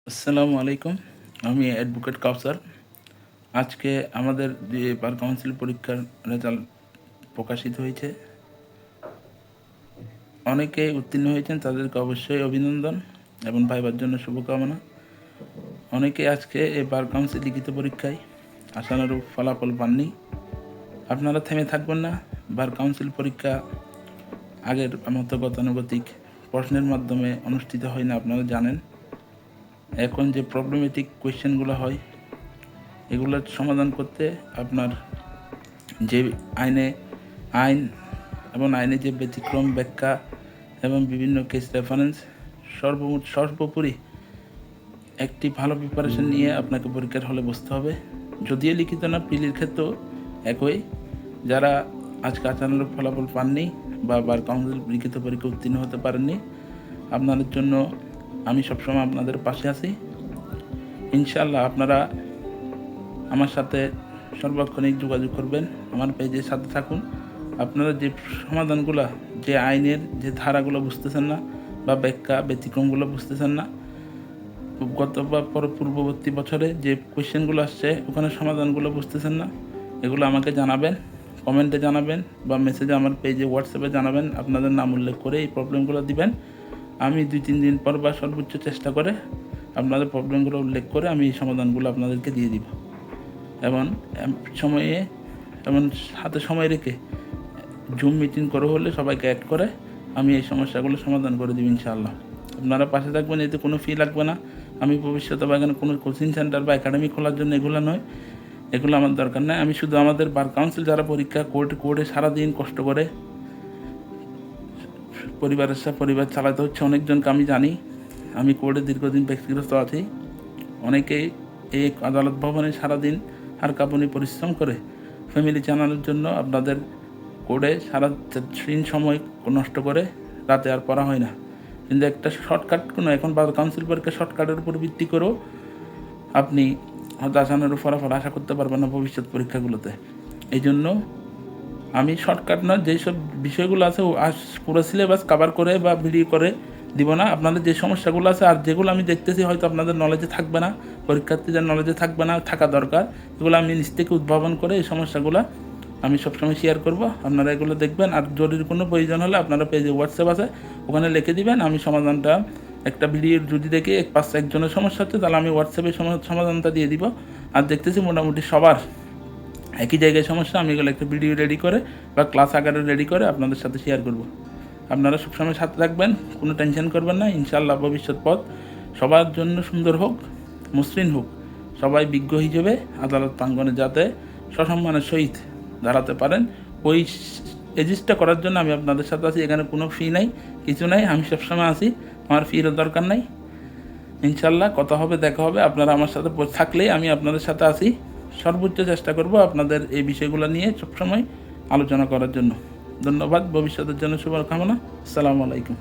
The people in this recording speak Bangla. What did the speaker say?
আসসালামু আলাইকুম। আমি অ্যাডভোকেট কাউসার। আজকে আমাদের যে বার কাউন্সিল পরীক্ষার রেজাল্ট প্রকাশিত হয়েছে। অনেকেই উত্তীর্ণ হয়েছেন, তাদেরকে অবশ্যই অভিনন্দন এবং ভাইবার জন্য শুভকামনা। অনেকে আজকে এই বার কাউন্সিল লিখিত পরীক্ষায় আশানুরূপ ফলাফল পাননি। আপনারা থেমে থাকবেন না। বার কাউন্সিল পরীক্ষা আগের মতো গতানুগতিক প্রশ্নের মাধ্যমে অনুষ্ঠিত হয় না, আপনারা জানেন। এখন যে প্রবলেমেটিক কোয়েশ্চেনগুলো হয়, এগুলোর সমাধান করতে আপনার যে আইন এবং আইনে যে ব্যতিক্রম ব্যাখ্যা এবং বিভিন্ন কেস রেফারেন্স সর্বোপরি একটি ভালো প্রিপারেশন নিয়ে আপনাকে পরীক্ষার হলে বসতে হবে। যদিও লিখিত না, প্রিলির ক্ষেত্রেও একই। যারা আজকে আচানক ফলাফল পাননি বা বার কাউন্সিল লিখিত পরীক্ষা উত্তীর্ণ হতে পারেননি, আপনাদের জন্য আমি সবসময় আপনাদের পাশে আছি। ইনশাআল্লাহ আপনারা আমার সাথে সর্বক্ষণিক যোগাযোগ করবেন, আমার পেজের সাথে থাকুন। আপনারা যে সমাধানগুলো, যে আইনের যে ধারাগুলো বুঝতেছেন না বা ব্যাখ্যা ব্যতিক্রমগুলো বুঝতেছেন না, গত বা পূর্ববর্তী বছরে যে কোয়েশ্চেনগুলো আসছে ওখানে সমাধানগুলো বুঝতেছেন না, এগুলো আমাকে জানাবেন, কমেন্টে জানাবেন বা মেসেজে আমার পেজে হোয়াটসঅ্যাপে জানাবেন। আপনাদের নাম উল্লেখ করে এই প্রবলেমগুলো দিবেন। আমি 2-3 দিন পর বা সর্বোচ্চ চেষ্টা করে আপনাদের প্রবলেমগুলো উল্লেখ করে আমি এই সমাধানগুলো আপনাদেরকে দিয়ে দিব। এবং হাতে সময় রেখে জুম মিটিং করে হলে সবাইকে অ্যাড করে আমি এই সমস্যাগুলো সমাধান করে দিব ইনশাআল্লাহ। আপনারা পাশে থাকবেন, এতে কোনো ফি লাগবে না। আমি ভবিষ্যতে বা এখানে কোনো কোচিং সেন্টার বা একাডেমি খোলার জন্য এগুলো নয়, এগুলো আমার দরকার নেই। আমি শুধু আমাদের বার কাউন্সিল যারা পরীক্ষা কোর্টে সারাদিন কষ্ট করে পরিবার চালাতে হচ্ছে অনেকজনকে আমি জানি। আমি কোর্টে দীর্ঘদিন ব্যক্তিগ্রস্ত আছি। অনেকেই এই আদালত ভবনে সারাদিন আর কাঁপুনি পরিশ্রম করে ফ্যামিলি চালানোর জন্য আপনাদের কোর্টে সারাদিন সময় নষ্ট করে রাতে আর পড়া হয় না। কিন্তু একটা শর্টকাট এখন বার কাউন্সিল পরীক্ষা শর্টকাটের উপর ভিত্তি করেও আপনি হয়তো আসানোর ফলাফল আশা করতে পারবেন না ভবিষ্যৎ পরীক্ষাগুলোতে। এই জন্য আমি শর্টকাট না, যেসব বিষয়গুলো আছে পুরো সিলেবাস কভার করে বা ভিডিও করে দিব না। আপনাদের যে সমস্যাগুলো আছে আর যেগুলো আমি দেখতেছি হয়তো আপনাদের নলেজে থাকবে না, পরীক্ষার্থীদের নলেজে থাকবে না, থাকা দরকার, এগুলো আমি নিজ থেকে উদ্ভাবন করে এই সমস্যাগুলো আমি সবসময় শেয়ার করব। আপনারা এগুলো দেখবেন। আর জরুরি কোনো প্রয়োজন হলে আপনারা পেজে হোয়াটসঅ্যাপ আছে, ওখানে লিখে দিবেন। আমি সমাধানটা একটা ভিডিওর যদি দেখি একজনের সমস্যা হচ্ছে, তাহলে আমি হোয়াটসঅ্যাপে সমাধানটা দিয়ে দিব। আর দেখতেছি মোটামুটি সবার একই জায়গায় সমস্যা, আমি এগুলো একটা ভিডিও রেডি করে বা ক্লাস আকারে রেডি করে আপনাদের সাথে শেয়ার করব। আপনারা সবসময় সাথে থাকবেন, কোনো টেনশন করবেন না। ইনশাআল্লাহ ভবিষ্যৎ পথ সবার জন্য সুন্দর হোক, মসৃণ হোক। সবাই বিজ্ঞ হিসেবে আদালত প্রাঙ্গণে যাতে সসম্মানের সহিত দাঁড়াতে পারেন, ওই এজিস্টটা করার জন্য আমি আপনাদের সাথে আছি। এখানে কোনো ফি নাই, কিছু নাই, আমি সবসময় আছি, আমার ফিরও দরকার নাই। ইনশাআল্লাহ কথা হবে, দেখা হবে। আপনারা আমার সাথে থাকলেই আমি আপনাদের সাথে আছি। সর্বোচ্চ চেষ্টা করব আপনাদের এই বিষয়গুলো নিয়ে সবসময় আলোচনা করার জন্য। ধন্যবাদ। ভবিষ্যতের জন্য শুভকামনা। আসসালামু আলাইকুম।